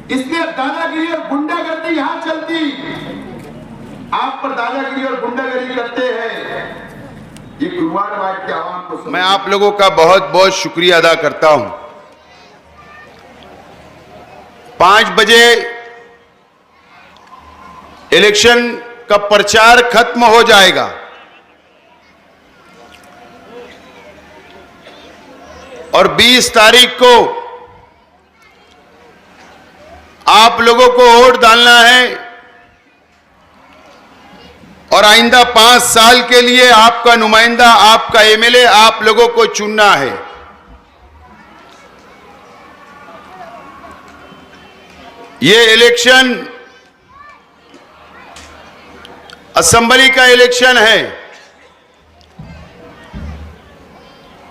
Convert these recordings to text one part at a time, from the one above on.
इसलिए दादागिरी और गुंडागर्दी यहां चलती, आप पर दादागिरी और गुंडागर्दी करते हैं। ये गुरुवार के आवाम को मैं आप लोगों का बहुत बहुत शुक्रिया अदा करता हूं। 5 बजे इलेक्शन का प्रचार खत्म हो जाएगा और 20 तारीख को आप लोगों को वोट डालना है और आइंदा 5 साल के लिए आपका नुमाइंदा, आपका एमएलए आप लोगों को चुनना है। ये इलेक्शन असेंबली का इलेक्शन है,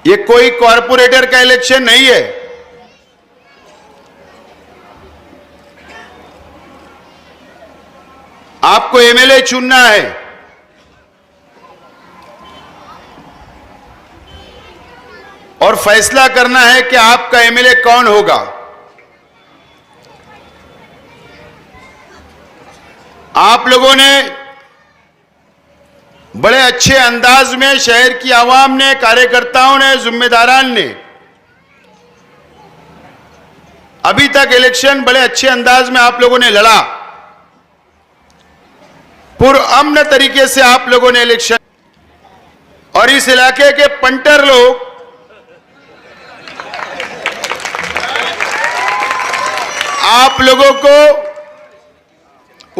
ये कोई कॉरपोरेटर का इलेक्शन नहीं है। आपको एमएलए चुनना है और फैसला करना है कि आपका एमएलए कौन होगा। आप लोगों ने बड़े अच्छे अंदाज में, शहर की आवाम ने, कार्यकर्ताओं ने, जिम्मेदारान ने अभी तक इलेक्शन बड़े अच्छे अंदाज में आप लोगों ने लड़ा। पुरअमन तरीके से आप लोगों ने इलेक्शन, और इस इलाके के पंटर लोग आप लोगों को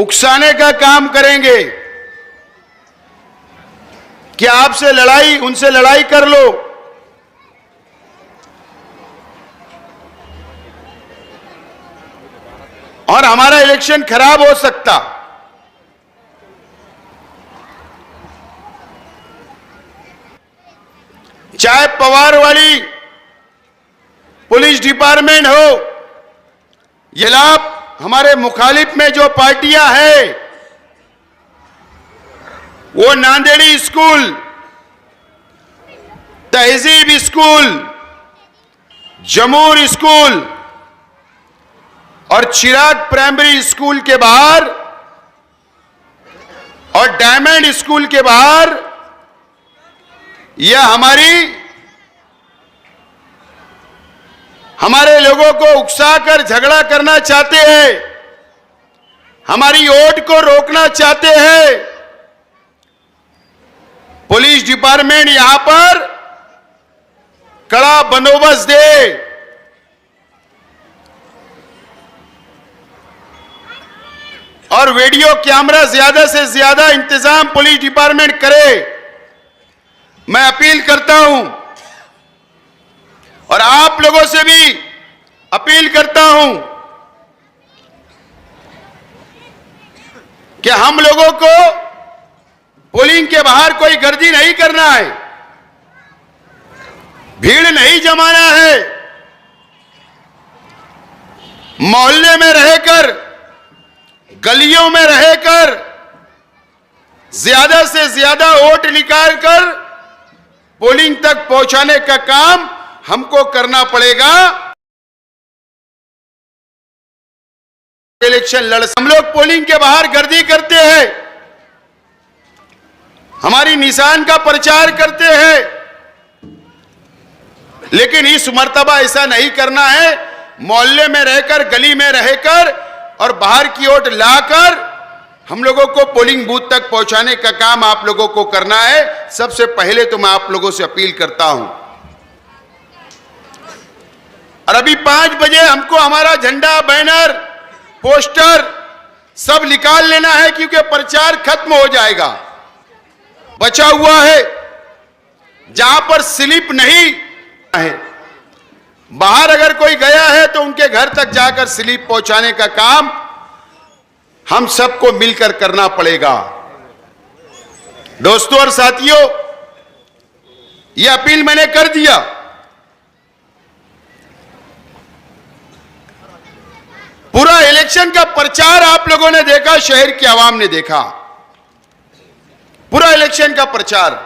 उकसाने का काम करेंगे कि आपसे लड़ाई, उनसे लड़ाई कर लो। और हमारा इलेक्शन खराब हो सकता। चाहे पवार वाली पुलिस डिपार्टमेंट हो, ये लाभ हमारे मुखालिफ में जो पार्टियां हैं, वो नांदेड़ी स्कूल, तहजीब स्कूल, जमूर स्कूल और चिराग प्राइमरी स्कूल के बाहर और डायमंड स्कूल के बाहर, यह हमारे लोगों को उकसाकर झगड़ा करना चाहते हैं, हमारी वोट को रोकना चाहते हैं। पुलिस डिपार्टमेंट यहां पर कड़ा बंदोबस्त दे और वीडियो कैमरा ज्यादा से ज्यादा इंतजाम पुलिस डिपार्टमेंट करे। मैं अपील करता हूं और आप लोगों से भी अपील करता हूं कि हम लोगों को पोलिंग के बाहर कोई गर्दी नहीं करना है, भीड़ नहीं जमाना है। मोहल्ले में रहकर, गलियों में रहकर ज्यादा से ज्यादा वोट निकालकर पोलिंग तक पहुंचाने का काम हमको करना पड़ेगा। इलेक्शन लड़, हम लोग पोलिंग के बाहर गर्दी करते हैं, हमारी निशान का प्रचार करते हैं, लेकिन इस मर्तबा ऐसा नहीं करना है। मोहल्ले में रहकर, गली में रहकर और बाहर की ओर लाकर हम लोगों को पोलिंग बूथ तक पहुंचाने का काम आप लोगों को करना है। सबसे पहले तो मैं आप लोगों से अपील करता हूं, और अभी 5 बजे हमको हमारा झंडा, बैनर, पोस्टर सब निकाल लेना है, क्योंकि प्रचार खत्म हो जाएगा। बचा हुआ है जहां पर स्लिप नहीं है, बाहर अगर कोई गया है तो उनके घर तक जाकर स्लिप पहुंचाने का काम हम सबको मिलकर करना पड़ेगा। दोस्तों और साथियों, यह अपील मैंने कर दिया। पूरा इलेक्शन का प्रचार आप लोगों ने देखा, शहर की आवाम ने देखा, पूरा इलेक्शन का प्रचार।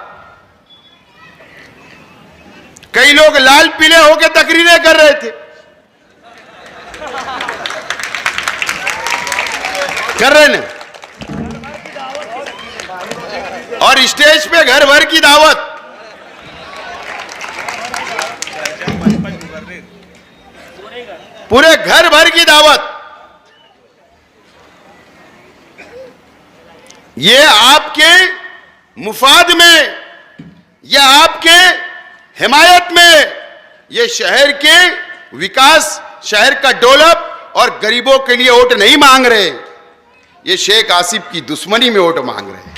कई लोग लाल पीले होकर तकरीरें कर रहे थे, कर रहे ना, और स्टेज पे घर भर की दावत। पूरे घर भर की दावत। ये आपके मुफाद में, ये आपके हिमायत में, ये शहर के विकास, शहर का डेवलप और गरीबों के लिए वोट नहीं मांग रहे। ये शेख आसिफ की दुश्मनी में वोट मांग रहे हैं।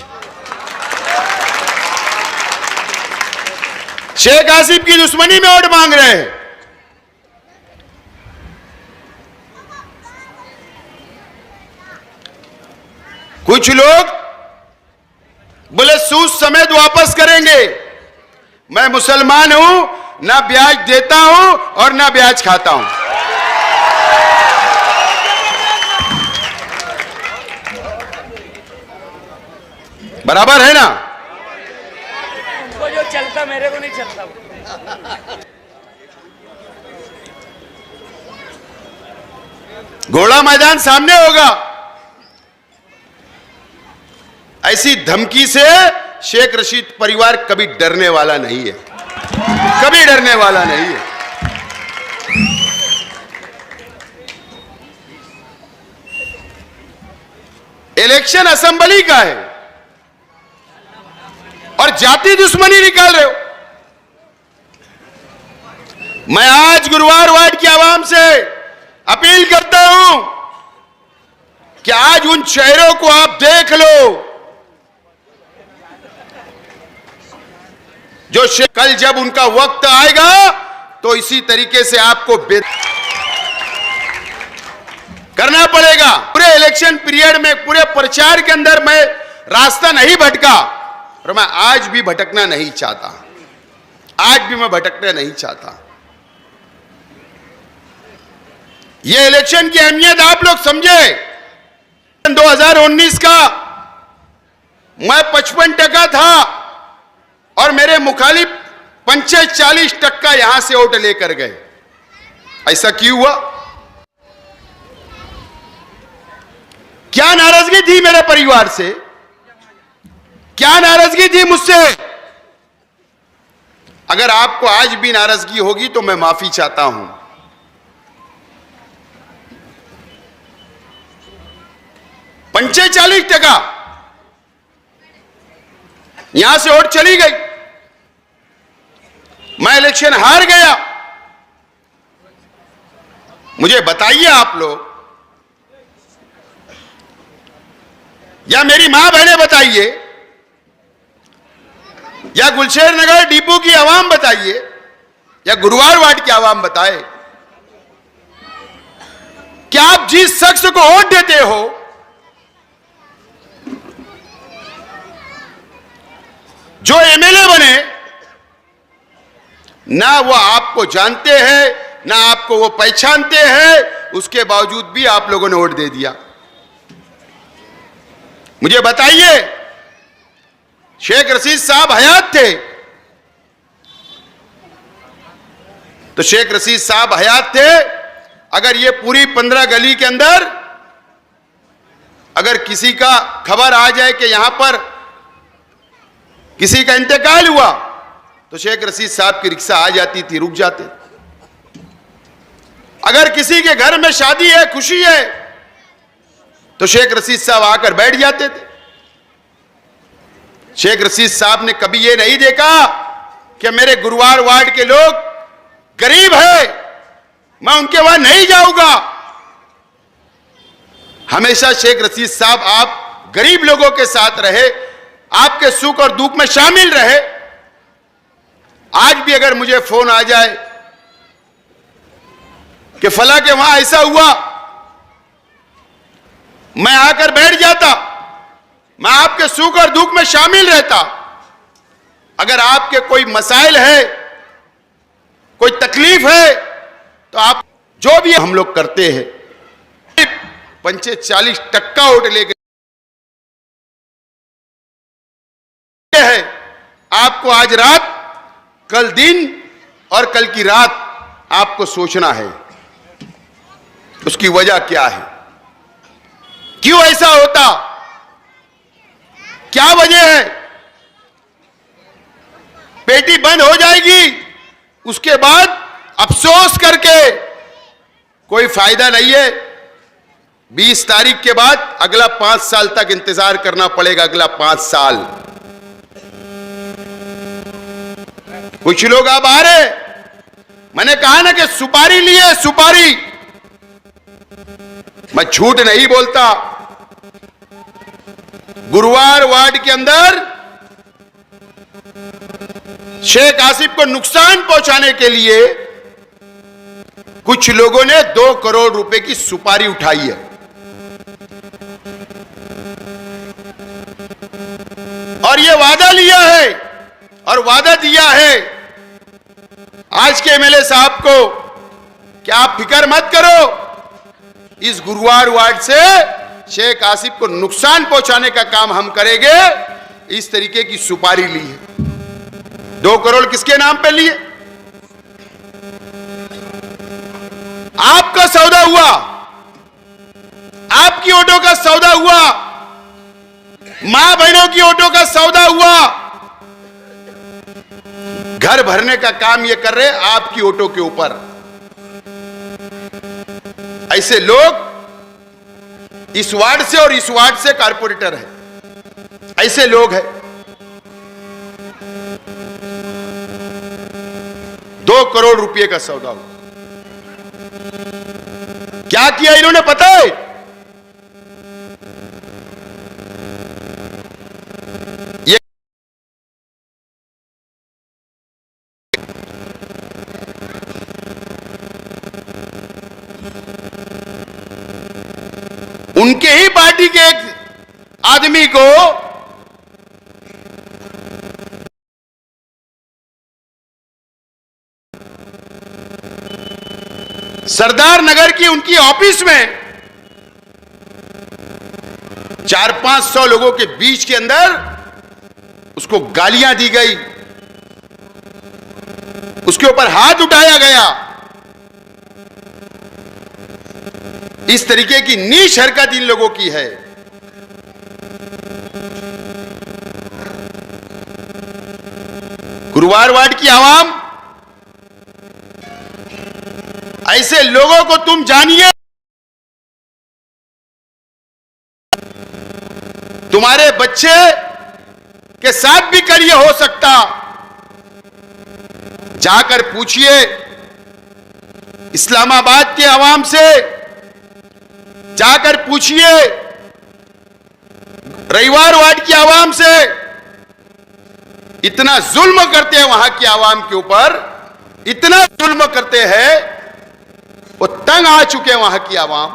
शेख आसिफ की दुश्मनी में वोट मांग रहे हैं। कुछ लोग बोले सूद समेत वापस करेंगे। मैं मुसलमान हूं, ना ब्याज देता हूं और ना ब्याज खाता हूं। बराबर है ना? वो जो चलता मेरे को नहीं चलता। घोड़ा मैदान सामने होगा। ऐसी धमकी से शेख रशीद परिवार कभी डरने वाला नहीं है, कभी डरने वाला नहीं है। इलेक्शन असेंबली का है और जाति दुश्मनी निकाल रहे हो। मैं आज गुरुवार वार्ड की आवाम से अपील करता हूं कि आज उन चेहरों को आप देख लो जो कल जब उनका वक्त आएगा तो इसी तरीके से आपको करना पड़ेगा। पूरे इलेक्शन पीरियड में, पूरे प्रचार के अंदर मैं रास्ता नहीं भटका और मैं आज भी भटकना नहीं चाहता। आज भी मैं भटकना नहीं चाहता। ये इलेक्शन की अहमियत आप लोग समझे। 2019 का मैं 55% था और मेरे मुखालिफ 45% यहां से वोट लेकर गए। ऐसा क्यों हुआ? क्या नाराजगी थी मेरे परिवार से? क्या नाराजगी थी मुझसे? अगर आपको आज भी नाराजगी होगी तो मैं माफी चाहता हूं। 45% यहां से वोट चली गई। मैं इलेक्शन हार गया। मुझे बताइए आप लोग, या मेरी मां बहनें बताइए, या गुलशेर नगर डिपो की आवाम बताइए, या गुरुवार वार्ड की आवाम बताए, क्या आप जिस शख्स को वोट देते हो जो एमएलए बने, ना वो आपको जानते हैं, ना आपको वो पहचानते हैं, उसके बावजूद भी आप लोगों ने वोट दे दिया। मुझे बताइए, शेख रशीद साहब हयात थे तो शेख रशीद साहब हयात थे। अगर ये पूरी 15 गली के अंदर अगर किसी का खबर आ जाए कि यहां पर किसी का इंतकाल हुआ तो शेख रशीद साहब की रिक्शा आ जाती थी, रुक जाते। अगर किसी के घर में शादी है, खुशी है, तो शेख रशीद साहब आकर बैठ जाते थे। शेख रशीद साहब ने कभी यह नहीं देखा कि मेरे गुरुवार वार्ड के लोग गरीब है, मैं उनके वहां नहीं जाऊंगा। हमेशा शेख रशीद साहब आप गरीब लोगों के साथ रहे, आपके सुख और दुख में शामिल रहे। आज भी अगर मुझे फोन आ जाए कि फला के वहां ऐसा हुआ, मैं आकर बैठ जाता, मैं आपके सुख और दुख में शामिल रहता। अगर आपके कोई मसाइल है, कोई तकलीफ है, तो आप जो भी हम लोग करते हैं, 45% वोट लेकर है। आपको आज रात, कल दिन और कल की रात आपको सोचना है उसकी वजह क्या है। क्यों ऐसा होता, क्या वजह है? पेटी बंद हो जाएगी, उसके बाद अफसोस करके कोई फायदा नहीं है। 20 तारीख के बाद अगला 5 साल तक इंतजार करना पड़ेगा, अगला 5 साल। कुछ लोग अब आ रहे, मैंने कहा ना कि सुपारी लिए, सुपारी, मैं झूठ नहीं बोलता। गुरुवार वार्ड के अंदर शेख आसिफ को नुकसान पहुंचाने के लिए कुछ लोगों ने 2 करोड़ रुपए की सुपारी उठाई है। और यह वादा लिया है और वादा दिया है आज के एमएलए साहब को कि आप फिक्र मत करो, इस गुरुवार वार्ड से शेख आसिफ को नुकसान पहुंचाने का काम हम करेंगे। इस तरीके की सुपारी ली है। 2 करोड़ किसके नाम पे लिए? आपका सौदा हुआ, आपकी ऑटो का सौदा हुआ, मां बहनों की ऑटो का सौदा हुआ, घर भरने का काम ये कर रहे आपकी ऑटो के ऊपर। ऐसे लोग इस वार्ड से और इस वार्ड से कारपोरेटर है, ऐसे लोग हैं। 2 करोड़ रुपए का सौदा हुआ। क्या किया इन्होंने पता है? ये उनके ही पार्टी के एक आदमी को सरदार नगर की उनकी ऑफिस में 400-500 लोगों के बीच के अंदर उसको गालियां दी गई, उसके ऊपर हाथ उठाया गया। इस तरीके की नीच हरकत इन लोगों की है। गुरुवार वार्ड की आवाम, ऐसे लोगों को तुम जानिए, तुम्हारे बच्चे के साथ भी करिए हो सकता। जाकर पूछिए इस्लामाबाद के आवाम से, जाकर पूछिए रविवार वार्ड की आवाम से। इतना जुल्म करते हैं वहां की आवाम के ऊपर, इतना जुल्म करते हैं, वो तंग आ चुके हैं वहां की आवाम।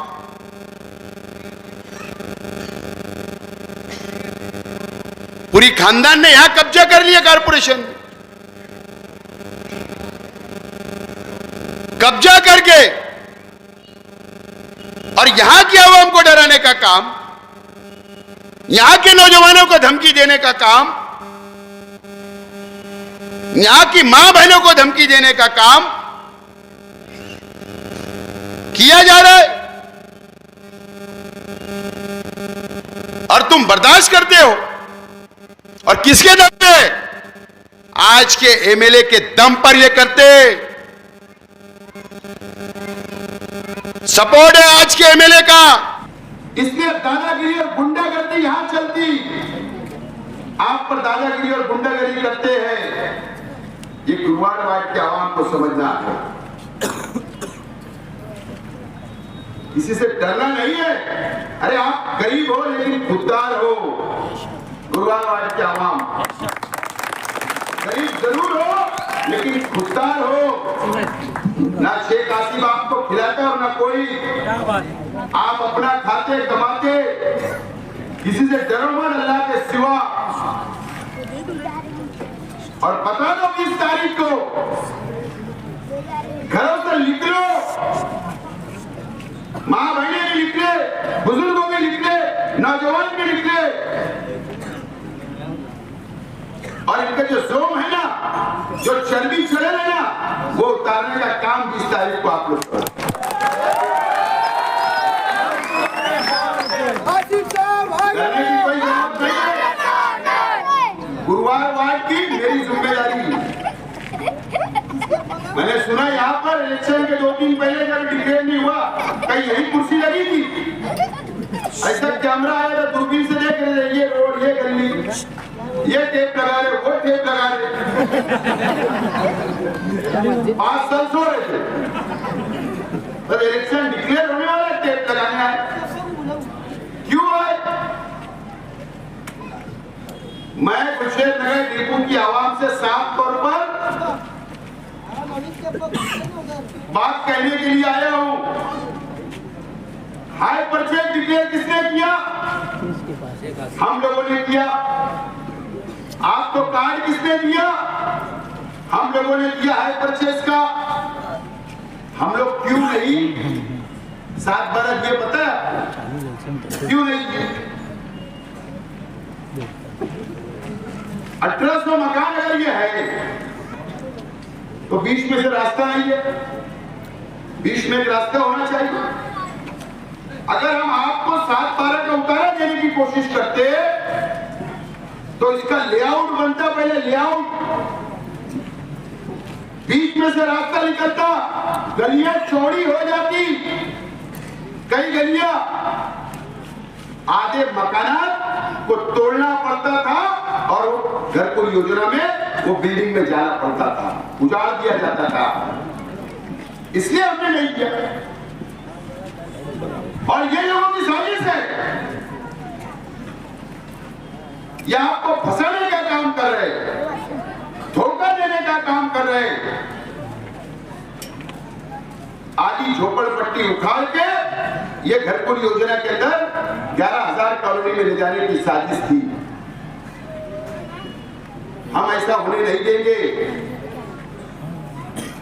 पूरी खानदान ने यहां कब्जा कर लिया, कारपोरेशन कब्जा करके, और यहां की आवाम को डराने का काम, यहां के नौजवानों को धमकी देने का काम, यहां की मां बहनों को धमकी देने का काम किया जा रहा है, और तुम बर्दाश्त करते हो। और किसके दम पे? आज के एमएलए के दम पर ये करते। सपोर्ट है आज के एमएलए का। इसलिए दादागिरी और गुंडागर्दी यहां चलती, आप पर दादागिरी और गुंडागर्दी करते हैं, ये गुरुवार वार्ड के आवाम को समझना है। किसी से डरना नहीं है। अरे आप गरीब हो लेकिन खुददार हो। गुरुवार वार्ड के आवाम गरीब जरूर हो लेकिन खुददार हो। ना शेख आसिफ आपको खिलाता और ना कोई, आप अपना खाते कमाते, किसी से डरो मत अल्लाह के सिवा। और बता दो 20 तारीख को घरों से निकलो, मां बहने भी निकले, बुजुर्गों भी निकले, नौजवान भी निकले, और इनका जो जोम है ना, जो चर्बी चढ़े है ना, वो उतारने का काम 20 तारीख को आप लोग करो। मैंने सुना यहाँ पर इलेक्शन के 2 दिन पहले जब डिक्लेयर नहीं हुआ कहीं यही कुर्सी लगी थी। ऐसा कैमरा आया था, दूरबीन से देख रहे थे, ये रोड, ये गली, ये टेप लगा रहे, वो टेप लगा रहे। 5 साल सो रहे थे, तब इलेक्शन डिक्लेयर होने वाला टेप लगाने आए। क्यों आए? मैं कुशेर नगर डिपो की आवाम से साफ तौर पर बात कहने के लिए आया हूं। हाई परचेज डिक्लेयर किसने किया? हम लोगों ने किया। आपको कार्ड किसने दिया? हम लोगों ने दिया हाई परचेज का। हम लोग क्यों नहीं 7 बरस, ये पता है क्यों नहीं किए? 1800 मकान अगर ये है तो बीच में से रास्ता नहीं है, बीच में एक रास्ता होना चाहिए। अगर हम आपको 7-12 का उतारा देने की कोशिश करते तो इसका लेआउट बनता, पहले लेआउट, बीच में से रास्ता निकलता, गलियां चौड़ी हो जाती, कई गलियां आधे मकानात को तोड़ना पड़ता था और घर को योजना में वो बिल्डिंग में जाना पड़ता था, उजाड़ दिया जाता था। इसलिए हमने नहीं किया और ये लोगों की साजिश है। ये आपको फंसाने का काम कर रहे हैं, धोखा देने का काम कर रहे हैं। आधी झोपड़पट्टी उखाड़ के ये घरकुल योजना के अंदर 11,000 कॉलोनी में ले जाने की साजिश थी। हम ऐसा होने नहीं देंगे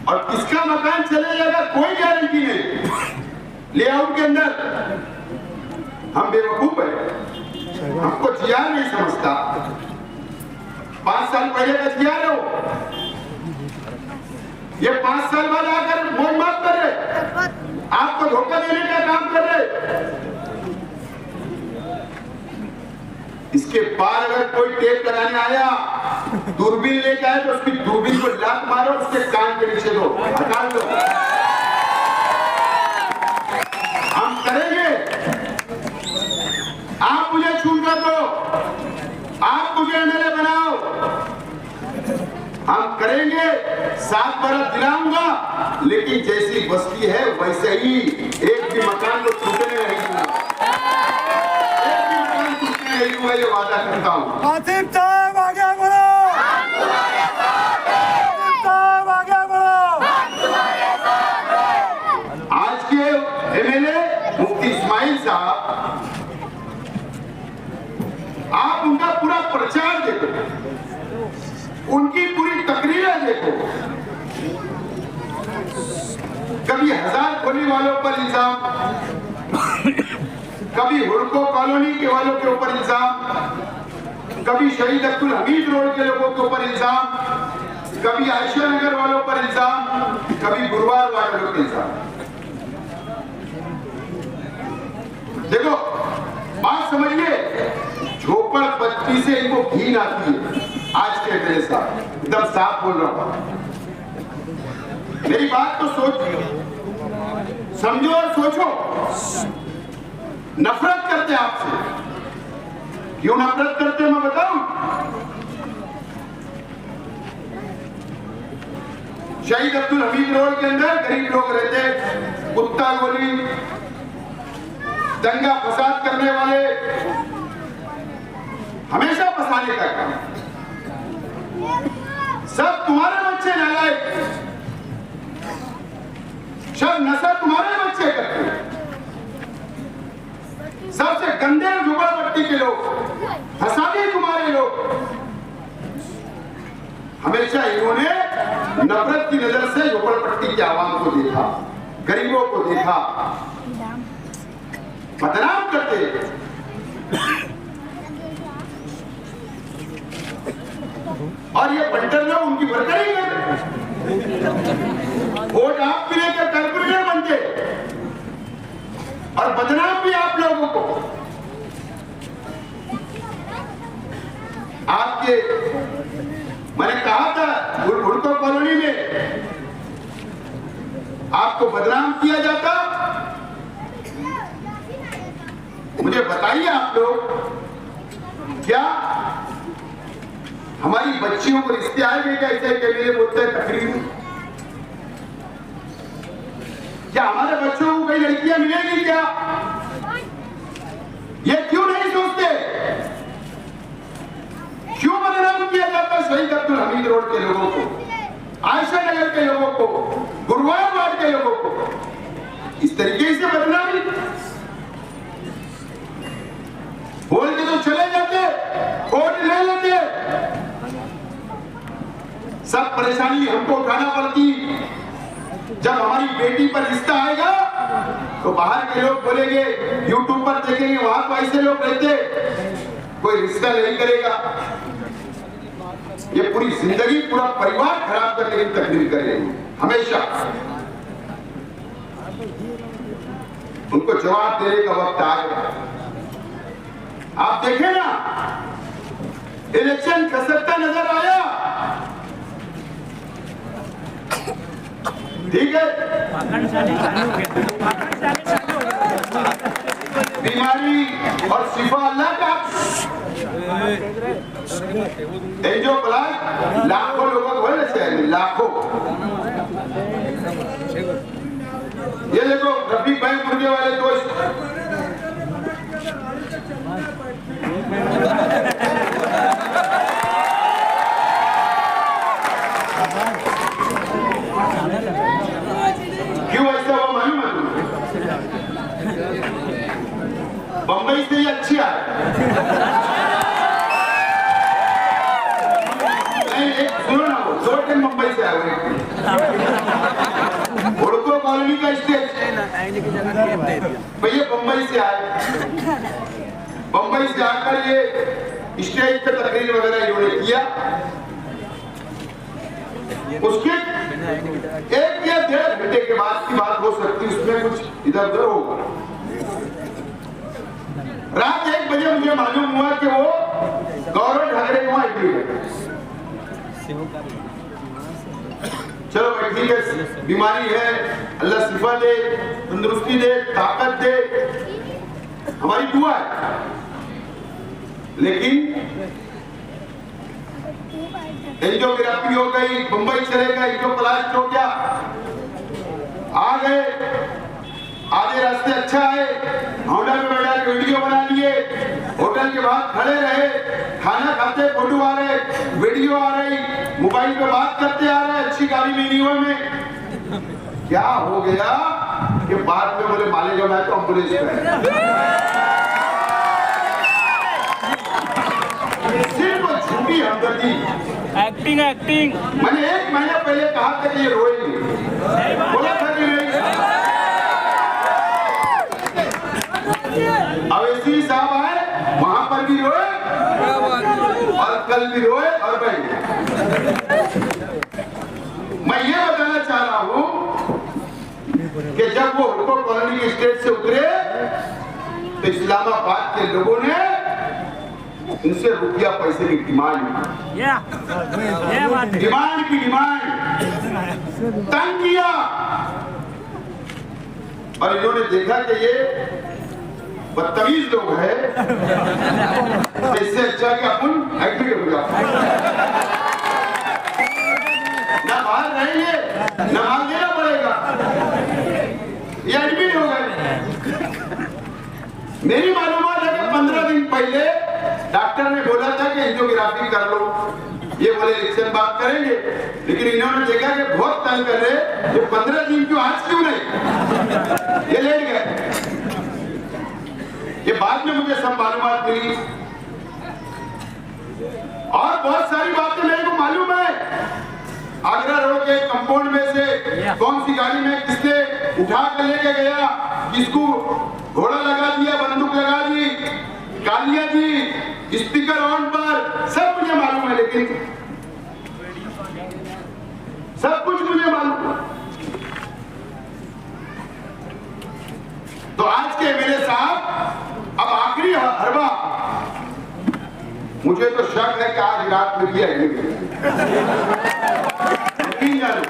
और किसका मकान चले जाएगा कोई गारंटी नहीं। लेआउट के अंदर हम बेवकूफ है, हमको जीआर नहीं समझता। 5 साल पहले का जीआर हो, ये 5 साल बाद आकर मोल माफ कर रहे, आपको धोखा देने का काम कर रहे। इसके बाद अगर कोई टेप लगाने आया, दूरबीन लेके आए तो उसकी दूरबीन को लात मारो, उसके कान के नीचे दो, हटा दो। हम करेंगे, आप मुझे चुन कर दो, आप मुझे एमएलए बनाओ, हम करेंगे। 7 बरस दिलाऊंगा, लेकिन जैसी बस्ती है वैसे ही एक भी मकान को छूटने नहीं दूंगा, एक भी मकान छूटने नहीं दूंगा, ये वादा करता हूँ। आसिफ साहब आगे बढ़ो, आसिफ साहब आगे बढ़ो। आज के एमएलए मुफ्ती इस्माइल साहब, आप उनका पूरा प्रचार देखो, उनकी पूरी तकरीरें देखो। कभी हजार खोली वालों पर इल्जाम, कभी हुड़को कॉलोनी के वालों के ऊपर इल्जाम, कभी शहीद अब्दुल हमीद रोड के लोगों के ऊपर इल्जाम, कभी आयशा नगर वालों पर इल्जाम, कभी गुरुवार वालों पर इल्जाम। देखो बात समझिए, झोपड़पट्टी से इनको घीन आती है। आज के मेरे साथ एकदम साफ बोल रहा हूं, मेरी बात तो समझो और सोचो। नफरत करते आपसे, क्यों नफरत करते मैं बताऊं। शहीद अब्दुल हमीद रोड के अंदर गरीब लोग रहते, कुत्ता गोली, दंगा फसाद करने वाले, हमेशा फंसाने का काम, सब तुम्हारे बच्चे नालायक, सब नशा तुम्हारे बच्चे करते, सबसे गंदे झोपड़पट्टी के लोग, फसादी तुम्हारे लोग। हमेशा इन्होंने नफरत की नजर से झोपड़पट्टी की आवाम को देखा, गरीबों को देखा, बदनाम करते। और ये बंटर लोग उनकी बरकरी करते, वोट आप भी लेकर कारपोरेटर बनते और बदनाम भी आप लोगों को। आपके मैंने कहा था हुड़को कॉलोनी में आपको बदनाम किया जाता। मुझे बताइए आप लोग, क्या हमारी बच्चियों को रिश्ते आएंगे क्या ऐसे कैमरे बोलते हैं तकरीर में? क्या हमारे बच्चों को कई लड़कियां मिलेगी क्या? ये क्यों नहीं सोचते? क्यों बदनाम किया जाता शहीद अब्दुल हमीद रोड के लोगों को, आयशा नगर के लोगों को, गुरुवार वार्ड के लोगों को इस तरीके से बदनामी बोल के तो चले जाते, वोट ले लेते। सब परेशानी हमको उठाना पड़ती। जब हमारी बेटी पर रिश्ता आएगा तो बाहर के लोग बोलेंगे, यूट्यूब पर देखेंगे, वहां तो ऐसे लोग रहते, कोई रिश्ता नहीं करेगा। ये पूरी जिंदगी, पूरा परिवार खराब करने की तकलीफ करेंगे हमेशा। उनको जवाब देने का वक्त आ गया। आप देखें ना, इलेक्शन खसकता नजर आया, ठीक है, बीमारी और शिफा अल्लाह का। जो प्लान लाखों लोगों को है ना शहर में, लाखों। ये देखो रफीक भाई मुर्गे वाले दोस्त, क्यों ऐसा हुआ मालूम है तुम्हें? बंबई से ही अच्छी आए, सुनो ना, वो 2 दिन मुंबई से आए हुए, हुड़को कॉलोनी का स्टेज, भैया बंबई से आए। बंबई से आकर ये स्टेज पे तकरीर वगैरह इन्होंने किया। उसके 1 या 1.5 घंटे के बाद की बात हो सकती, उसमें कुछ इधर उधर होगा। रात 1 बजे मुझे मालूम हुआ कि वो गौरव ठाकरे वहां एडमिट। चलो भाई ठीक है, बीमारी है, अल्लाह शिफा दे, तंदुरुस्ती दे, ताकत दे, हमारी दुआ है। लेकिन एंजियोग्राफी हो गई, मुंबई चले गए, एंजियोप्लास्ट हो गया, आ गए, आधे रास्ते अच्छा है, होटल में बैठा के वीडियो बना लिए, होटल के बाहर खड़े रहे, खाना खाते फोटो आ रहे, वीडियो आ रही, मोबाइल पे बात करते आ रहे, अच्छी गाड़ी मिली हुई में। क्या हो गया कि बाद में बोले मालेगा मैं तो एम्बुलेंस में। सिर्फ झूठी हमदर्दी, एक्टिंग एक्टिंग। मैंने 1 महीना पहले कहा था कि ये रोएंगे, बोला था कि नहीं। अवैसी साहब आए, वहां पर भी रोए और कल भी रोए और भाई। मैं ये बताना चाह रहा हूं कि जब वो हुड़को कॉलोनी के स्टेज से उतरे तो इस्लामाबाद के लोगों ने उनसे रुपया पैसे की डिमांड तंग किया। और इन्होंने देखा कि ये बदतमीज लोग हैं, इससे अच्छा कि अपन एडमिट हो जाओ, ना बाहर रहेंगे ना माल देना पड़ेगा, ये एडमिट हो गए। मेरी मालूमात है कि 15 दिन पहले डॉक्टर ने बोला था कि एंजियोग्राफी कर लो, ये बोले इलेक्शन बात करेंगे, लेकिन इन्होंने देखा कि बहुत तंग कर रहे, ये 15 दिन क्यों, आज क्यों नहीं, ये लेट गए। ये बाद में मुझे सब मालूमात मिली और बहुत सारी बातें मेरे को मालूम है। आगरा रोड के कंपाउंड में से कौन सी गाड़ी में किसने उठा कर लेके गया, किसको घोड़ा लगा दिया, बंदूक लगा दी, गालियां दी, स्पीकर ऑन पर, सब मुझे मालूम है। लेकिन सब कुछ मुझे मालूम है। तो आज के एमएलए साहब अब आखिरी हरबा, मुझे तो शक है कि आज रात में किया है, यकीन जानो,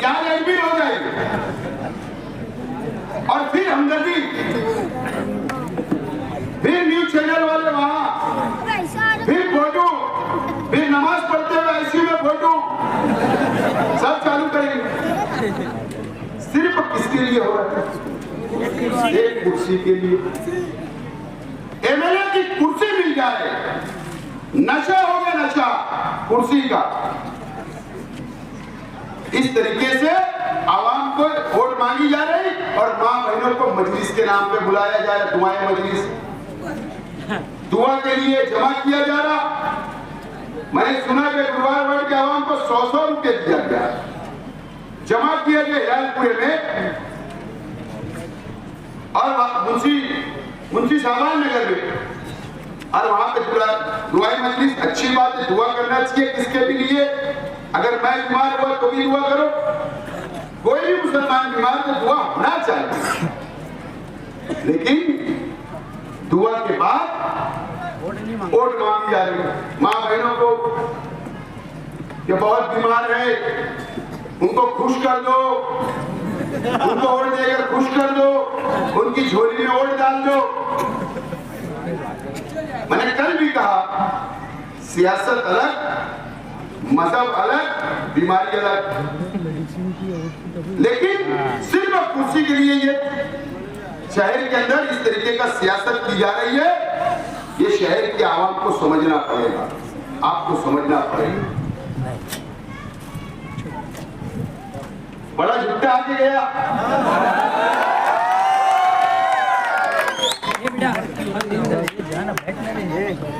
यहाँ एडमिट हो जाएंगे और फिर हमदर्दी, फिर न्यूज चैनल वाले वहां, फिर फोटो, फिर नमाज पढ़ते हुए आईसीयू में फोटो, सब चालू करेंगे। सिर्फ किसके लिए हो रहा है? एक कुर्सी के लिए। एमएलए की कुर्सी मिल जाए, नशा हो गया, नशा कुर्सी का। इस तरीके से आवाम को वोट मांगी जा रही और मां बहनों को मजलिस के नाम पे बुलाया जा रहा, दुआएं मजलिस, दुआ के लिए जमा किया जा रहा। मैंने सुना कि गुरुवार वार्ड के आवाम को 100-100 रुपए दिया गया, जमा किया गया हिलालपुरे में और मुंशी सामान नगर में, और वहां पे दुआएं मजलिस। अच्छी बात है, दुआ करना चाहिए किसके भी लिए। अगर मैं बीमार हुआ तो भी दुआ करो, कोई भी मुसलमान बीमार तो दुआ होना चाहिए, लेकिन दुआ के बाद वोट मांगी जा रही है। माँ बहनों को ये बहुत बीमार है, उनको खुश कर दो, उनको वोट देकर खुश कर दो, उनकी झोली में वोट डाल दो। मैंने कल भी कहा, सियासत अलग, मजहब अलग, बीमारी अलग, लेकिन सिर्फ कुर्सी के लिए ये शहर के अंदर इस तरीके का सियासत की जा रही है। ये शहर के आवाम को समझना पड़ेगा, आपको समझना पड़ेगा। बड़ा झुट्टा आगे गया।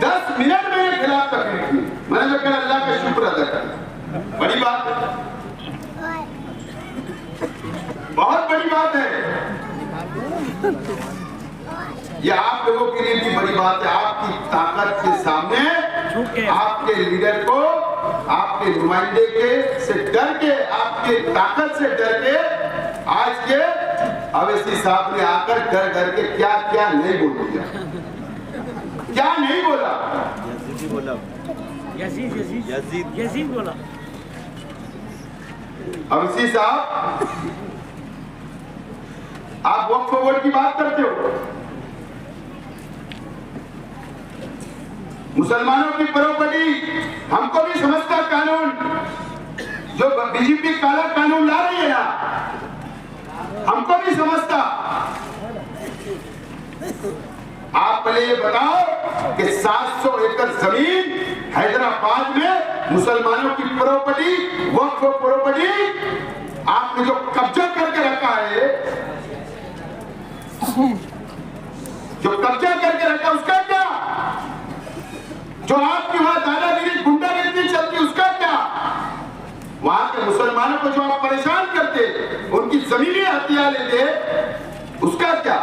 10 मिनट मेरे खिलाफ तकलीफ की, मैंने जो कहा अल्लाह का शुक्र अदा कर, बड़ी बात है, बहुत बड़ी बात है। ये आप लोगों के लिए भी बड़ी बात है। आपकी ताकत के सामने आपके लीडर को, आपके नुमाइंदे के से डर के, आपके ताकत से डर के आज के अवैसी साहब ने आकर डर डर के क्या क्या नहीं बोल दिया, क्या नहीं बोला। यजीद बोला। अवैसी साहब, आप वक्फ बोर्ड की बात करते हो, मुसलमानों की प्रॉपर्टी, हमको भी समझता कानून, जो बीजेपी काला कानून ला रही है ना, हमको भी समझता। आप पहले ये बताओ कि 700 एकड़ जमीन हैदराबाद में मुसलमानों की प्रॉपर्टी, वक्फ प्रॉपर्टी आपने जो कब्जा करके रखा है, जो कब्जा करके रखा, उसका क्या? जो आपकी वहां दादागिरी, गुंडागिरी चलती, उसका क्या? वहां के मुसलमानों को जो आप परेशान करते, उनकी जमीनें हथिया लेते, उसका क्या?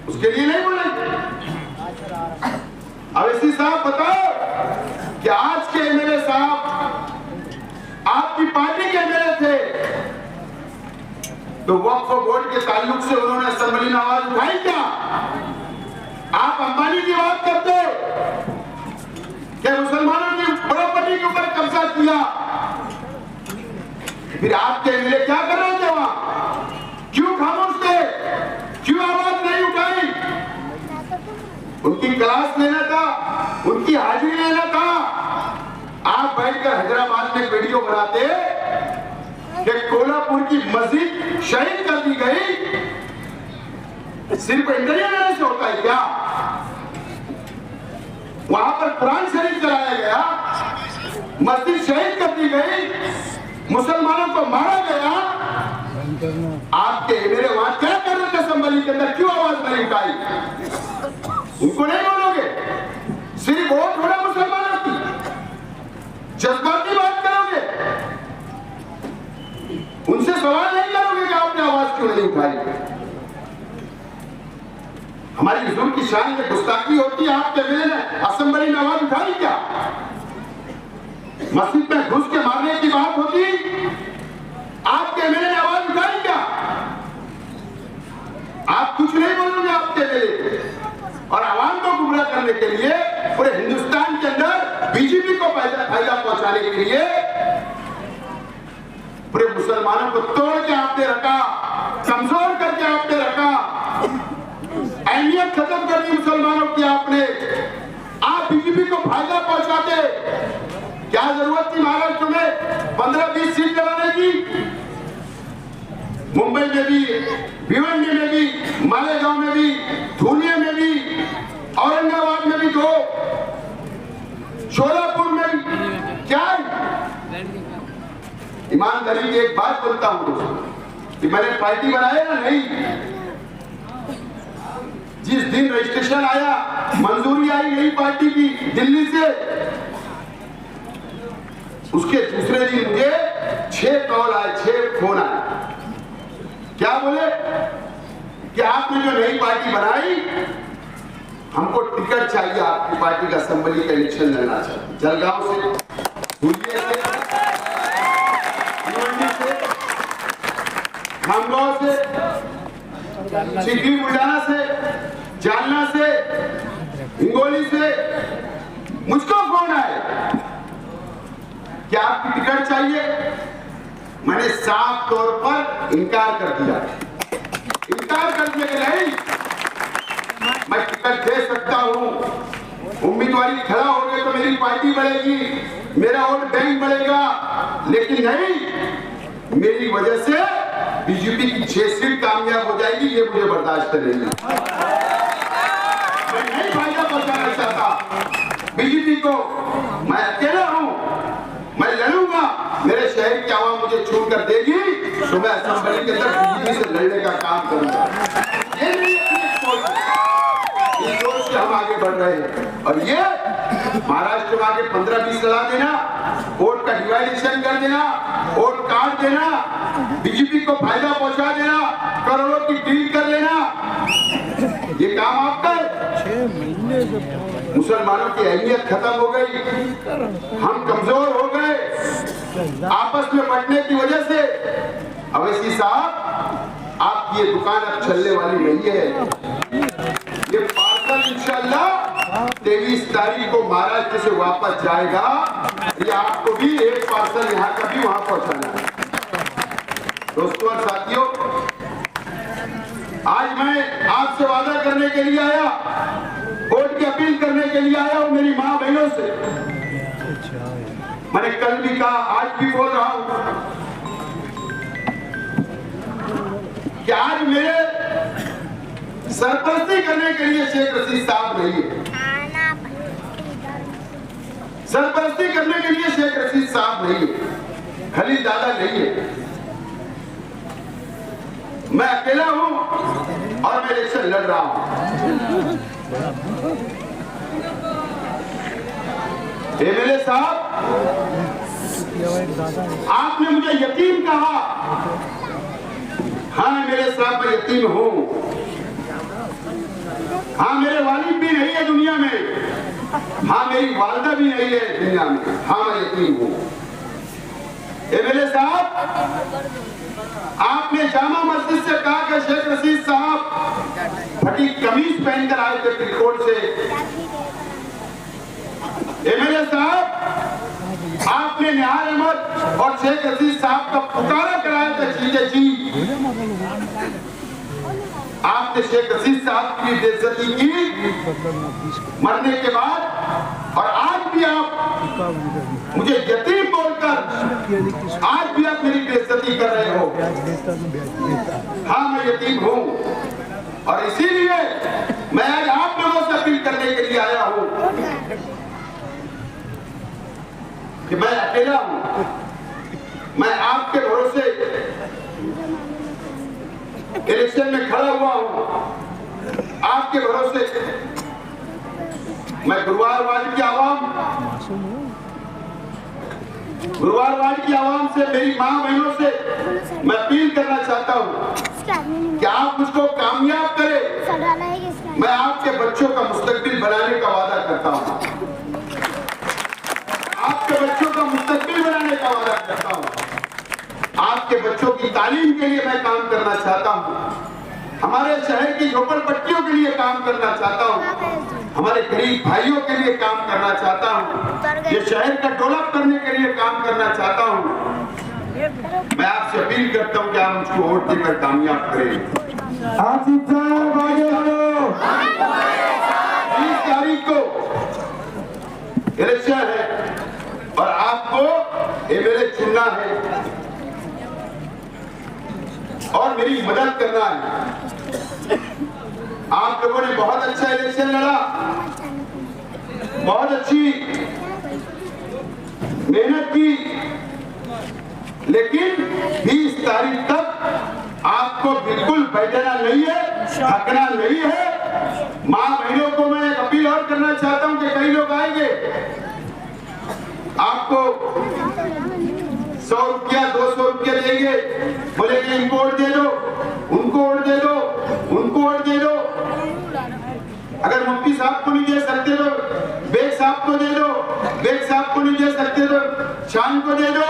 उसके लिए नहीं बोलेंगे। अवैसी साहब बताओ कि आज के एमएलए साहब आपकी पार्टी के एमएलए थे, तो वक्फ बोर्ड के ताल्लुक से उन्होंने असेंबली में आवाज उठाई क्या? आप अंबानी की बात करते कि मुसलमानों की प्रॉपर्टी के ऊपर कब्जा किया, फिर आपके एमएलए क्या कर रहे थे वहां? क्यों खामोश थे? क्यों आवाज नहीं उठाई? उनकी क्लास लेना था, उनकी हाजिरी लेना था। आप बैठकर हैदराबाद में वीडियो बनाते कि कोल्हापुर की मस्जिद शहीद कर दी गई, सिर्फ इंटरव्यू लेने से होता है क्या? वहां पर कुरान शरीफ चलाया गया, मस्जिद शहीद कर दी गई, मुसलमानों को मारा गया। आपके एमएलए वहां क्या कर रहे थे असेंबली के अंदर? क्यों आवाज नहीं उठाई? उनको नहीं बोलोगे? सिर्फ वोट होना मुसलमानों की, जज्बाती बात करोगे, उनसे सवाल नहीं करोगे कि आपने आवाज क्यों नहीं उठाई? हमारी हुजूर की शान में गुस्ताखी होती है। आपके एमएलए ने असेंबली में आवाज उठाई क्या? मस्जिद में घुस के मारने की बात होती, आपके एमएलए ने आवाज उठाई क्या? आप कुछ नहीं बोलोगे आपके एमएलए, और आवाम को गुमराह करने के लिए पूरे हिंदुस्तान के अंदर बीजेपी को लिए पूरे मुसलमानों को तोड़ के आपने रखा, कमजोर करके आपने रखा, अहमियत खत्म कर दी मुसलमानों की आपने। आप बीजेपी को फायदा पहुंचाते, क्या जरूरत थी महाराष्ट्र में 15-20 सीट लगाने की? मुंबई में भी, भिवंडी में भी, मालेगांव में भी, धुलिया में भी, औरंगाबाद में भी 2, शोलापुर में भी। क्या ईमानदारी की एक बात बोलता हूं कि मैंने पार्टी बनाया ना, नहीं। जिस दिन रजिस्ट्रेशन आया, मंजूरी आई नई पार्टी की दिल्ली से, उसके दूसरे दिन मुझे 6 कॉल आए, 6 फोन आए। क्या बोले कि आपने जो नई पार्टी बनाई, हमको टिकट चाहिए, आपकी पार्टी का असेंबली का इलेक्शन लड़ना चाहिए। जलगांव से, धुलिया से, भिवंडी से, खामगांव से, चिखली बुलढाना से, जालना से, हिंगोली से मुझको फोन आए कि आपकी टिकट चाहिए। मैंने साफ तौर पर इनकार कर दिया कि नहीं, मैं टिकट दे सकता हूं, उम्मीदवारी खड़ा हो गए तो मेरी पार्टी बढ़ेगी, मेरा वोट बैंक बढ़ेगा, लेकिन नहीं, मेरी वजह से बीजेपी की 6 सीट कामयाब हो जाएगी, ये मुझे बर्दाश्त नहीं है। मैं नहीं फायदा पहुंचाना चाहता बीजेपी को। मैं अकेला हूं, मैं लड़ूंगा, मेरे शहर की आवाम मुझे चुन कर देगी तो मैं असेंबली के अंदर बीजेपी से लड़ने का काम करूंगा। ये नहीं, इस सोच से हम आगे बढ़ रहे हैं। और ये महाराष्ट्र में आगे 15-20 लड़ा देना, वोट का डिवाइडेशन कर देना, वोट काट देना, बीजेपी को फायदा पहुंचा देना, करोड़ों की डील कर लेना, ये काम आपका है। मुसलमानों की अहमियत खत्म हो गई, हम कमजोर हो गए आपस में बंटने की वजह से। अवैसी साहब, आपकी ये दुकान अब चलने वाली नहीं है। ये पार्सल इंशाल्लाह 23 तारीख को महाराष्ट्र से वापस जाएगा। ये आपको भी एक पार्सल यहाँ का भी वहां पहुंचाना है। दोस्तों और साथियों, आज मैं आपसे वादा करने के लिए आया, वोट की अपील करने के लिए आया हूं मेरी मां बहनों से। मैंने कल भी कहा, आज भी बोल रहा हूं कि आज मेरे सरपरस्ती करने के लिए शेख रशीद साहब नहीं है। सरपरस्ती करने के लिए शेख रशीद साहब नहीं है, खलील दादा नहीं है। मैं अकेला हूं और मैं इलेक्शन लड़ रहा हूं। एमएलए साहब, आपने मुझे यतीम कहा। हाँ एमएलए साहब, मैं यतीम हूं। हाँ, मेरे वालिद भी नहीं है दुनिया में। हाँ, मेरी वालदा भी नहीं है दुनिया में। हाँ, मैं यतीम हूं। एमएलए साहब, आपने जामा मस्जिद से कहा कि शेख रशीद साहब फटी कमीज पहनकर आए थे त्रिकोट से। एमएलए साहब, आपने निहार अहमद और शेख रशीद साहब का पुकारा कराया था जीते जी। आपने शेख रशीद साहब की बेइज्जती की मरने के बाद, और आज भी आप मुझे यतीम बोलकर आज भी आप मेरी बेइज्जती कर रहे हो। हाँ, मैं यतीम हूं और इसीलिए मैं आज आप लोगों से अपील करने के लिए आया हूं कि मैं अकेला हूं। मैं आपके भरोसे इलेक्शन में खड़ा हुआ हूं, आपके भरोसे। मैं गुरुवारवाद की आवाम से, मेरी मां बहनों से मैं अपील करना चाहता हूं कि आप मुझको कामयाब करें। मैं आपके बच्चों का मुस्तकबिल बनाने का वादा करता हूं। आपके बच्चों का मुस्तकबिल बनाने का वादा करता हूं। आपके बच्चों की तालीम के लिए मैं काम करना चाहता हूं। हमारे शहर की झोपड़पट्टियों के लिए काम करना चाहता हूँ, हमारे गरीब भाइयों के लिए काम करना चाहता हूँ, ये शहर का डेवलप करने के लिए काम करना चाहता हूँ। मैं आपसे अपील करता हूँ कि आप मुझको वोट देकर कामयाब करें। आसिफ साहब आगे बढ़ो। 20 तारीख को इलेक्शन है और आपको एमएलए चुनना है और मेरी मदद करना है। आप लोगों ने बहुत अच्छा इलेक्शन लड़ा, बहुत अच्छी मेहनत की, लेकिन 20 तारीख तक आपको बिल्कुल बैठना नहीं है, थकना नहीं है। मां बहनों को मैं एक अपील और करना चाहता हूं कि कई लोग आएंगे, आपको 100 रुपया 200 रुपया देंगे, बोलेंगे इनको वोट दे दो, उनको वोट दे दो, उनको वोट दे दो। अगर मुफ्ती साहब को नहीं दे सकते तो बेग साहब को दे दो, बेग साहब को नहीं दे सकते तो शान को दे दो।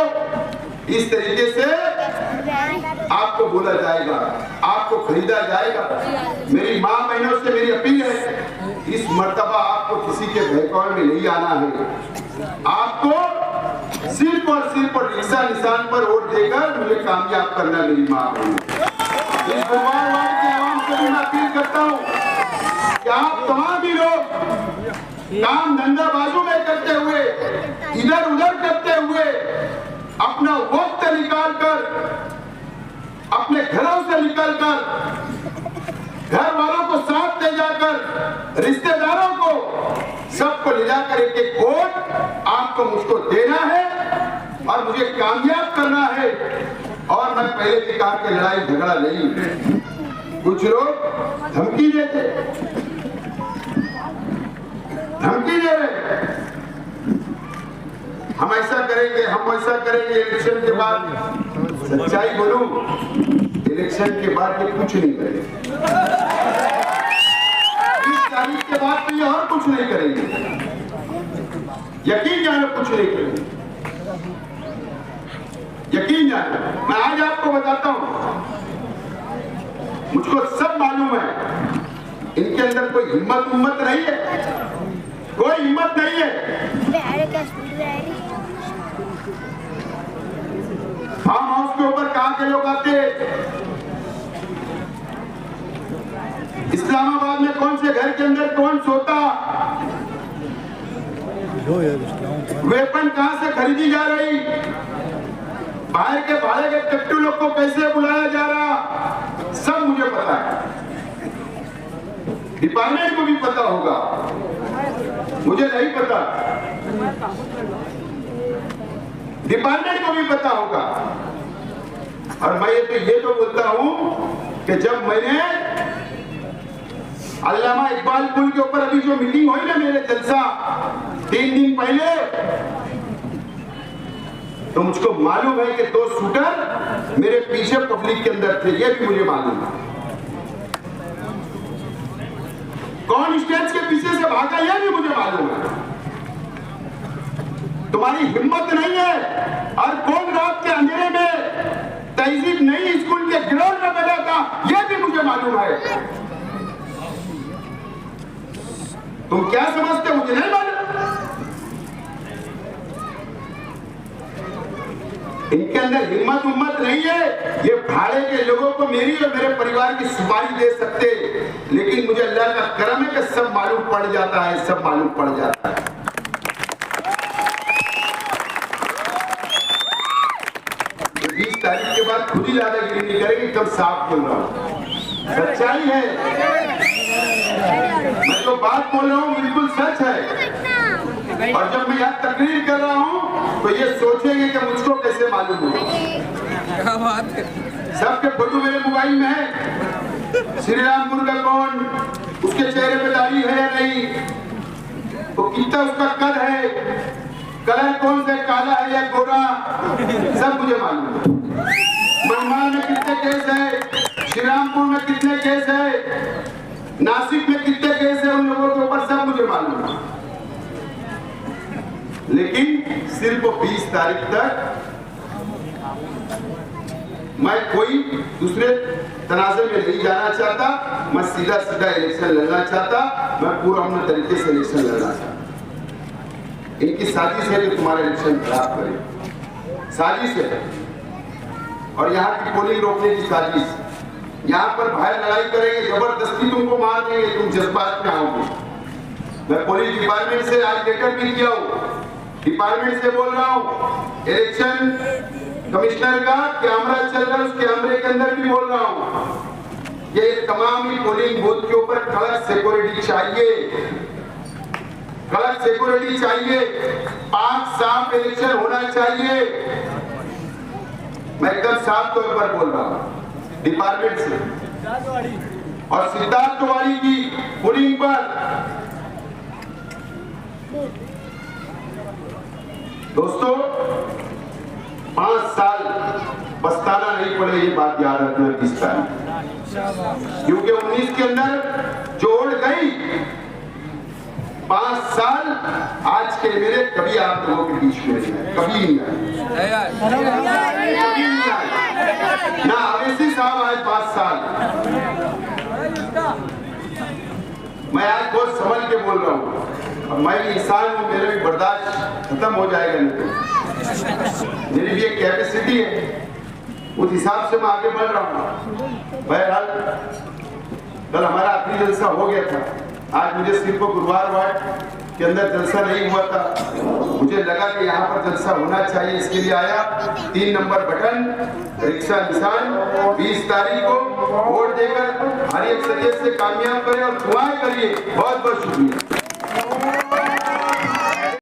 इस तरीके से आपको बोला जाएगा, आपको खरीदा जाएगा। मेरी मां बहनों से मेरी अपील है, इस मर्तबा आपको किसी के बहकावे में नहीं आना है। आपको सिर्फ और सिर्फ रिक्शा निशान पर वोट देकर मुझे कामयाब करना है। मेरी मां बहनों, इस बुधवार वार्ड के आवाम से भी मैं अपील करता हूँ कि आप तमाम भी लोग काम धंधा बाजू में करते हुए, इधर उधर करते हुए, अपना वक्त निकालकर, अपने घरों से निकलकर, घर वालों को साथ ले जाकर, रिश्तेदारों को, सबको ले जाकर एक एक वोट आपको मुझको देना है और मुझे कामयाब करना है। और मैं पहले भी कहा कि लड़ाई झगड़ा नहीं, कुछ लोग धमकी देते, धमकी दे रहे, हम ऐसा करेंगे, हम वैसा करेंगे। इलेक्शन के बाद सच्चाई बोलूं, इलेक्शन के बाद ये कुछ नहीं करेंगे। 20 तारीख के बाद तो ये और कुछ नहीं करेंगे, यकीन जानो कुछ नहीं करेंगे, यकीन जानो। मैं आज आपको बताता हूं, मुझको सब मालूम है, इनके अंदर कोई हिम्मत नहीं है, कोई हिम्मत नहीं है। फार्म हाउस के ऊपर कहां के लोग आते, इस्लामाबाद में कौन से घर के अंदर कौन सोता, वेपन कहां से खरीदी जा रही, बाहर के भाड़े के टट्टू लोग को कैसे बुलाया जा रहा, सब मुझे पता है। डिपार्टमेंट को भी पता होगा, मुझे नहीं पता, डिपार्टमेंट को भी पता होगा। और मैं ये तो बोलता हूं कि जब मैंने अल्लामा इकबाल पुल के ऊपर अभी जो मीटिंग हुई ना, मेरे जलसा 3 दिन पहले, तो मुझको मालूम है कि 2 शूटर मेरे पीछे पब्लिक के अंदर थे, ये भी मुझे मालूम है। कौन स्टेज के पीछे से भागा ये भी मुझे मालूम है। तुम्हारी हिम्मत नहीं है और कौन रात के अंधेरे में तहजीब नई स्कूल के ग्राउंड में बैठा था, यह भी मुझे मालूम है। तुम क्या समझते हो, मुझे नहीं मालूम। इनके अंदर हिम्मत नहीं है, ये भाड़े के लोगों को मेरी और मेरे परिवार की सुपारी दे सकते, लेकिन मुझे अल्लाह का करम है कि सब मालूम पड़ जाता है, सब मालूम पड़ जाता है। तो 20 तारीख के बाद खुद ही दादागिरी नहीं करेंगे, कब साफ बोल रहा हूं, सच्चाई है। मैं जो बात बोल रहा हूं बिल्कुल सच है। और जब मैं यहाँ तकरीर कर रहा हूँ तो ये सोचेंगे कि मुझको कैसे मालूम हो। सबके फोटो मेरे मोबाइल में है, श्री रामपुर का कौन, उसके चेहरे पे दाढ़ी है या नहीं, तो कितना उसका कद है, कलर कौन सा, काला है या गोरा, सब मुझे मालूम है। मनमाड में कितने केस है, श्री रामपुर में कितने केस है, नासिक में कितने केस है, उन लोगों के ऊपर सब मुझे मालूम है। लेकिन सिर्फ 20 तारीख तक मैं कोई दूसरे तनाज़े में नहीं जाना चाहता, मैं सीधा सीधा इलेक्शन लड़ना चाहता, मैं पूरा अमन तरीके से इलेक्शन लड़ना चाहता। इनकी साजिश है कि तुम्हारा इलेक्शन खराब करे, साजिश है। और यहाँ की पोलिंग रोकने की साजिश, यहाँ पर बाहर लड़ाई करेंगे, जबरदस्ती तुमको मार देंगे, तुम जज्बात में आओगे। मैं पुलिस डिपार्टमेंट से आज लेटर भी किया हूँ, डिपार्टमेंट से बोल रहा हूँ, इलेक्शन कमिश्नर का कैमरा चल रहा है, उस कैमरे के अंदर भी बोल रहा हूँ, ये तमाम ही पोलिंग बूथ के ऊपर कड़क सिक्योरिटी चाहिए, कड़क सिक्योरिटी चाहिए, पाक साफ इलेक्शन होना चाहिए। मैं एकदम साफ तौर पर बोल रहा हूँ डिपार्टमेंट से। और सिद्धार्थ तिवारी की पोलिंग पर दोस्तों 5 साल पछताना नहीं पड़े, ये बात याद रखना 30 तारीख, क्योंकि 19 के अंदर जोड़ गई 5 साल आज के मेरे कभी आप लोगों के बीच में नहीं आए, कभी नहीं आए, कभी नहीं आए ना। अवैसी साहब आए 5 साल। मैं आज बहुत संभल के बोल रहा हूँ, अब मैं भी इंसान हूँ, मेरे भी बर्दाश्त खत्म हो जाएगा नहीं तो। मेरी भी एक कैपेसिटी है, उस हिसाब से मैं आगे बढ़ रहा हूँ। बहरहाल कल हमारा आखिरी जलसा हो गया था, आज मुझे सिर्फ गुरुवार वार्ड के अंदर जलसा नहीं हुआ था, मुझे लगा कि यहाँ पर जलसा होना चाहिए, इसके लिए आया। 3 नंबर बटन, रिक्शा निशान, 20 तारीख को वोट देकर हर एक जरिए से कामयाब करें और दुआएं करिए। बहुत बहुत शुक्रिया।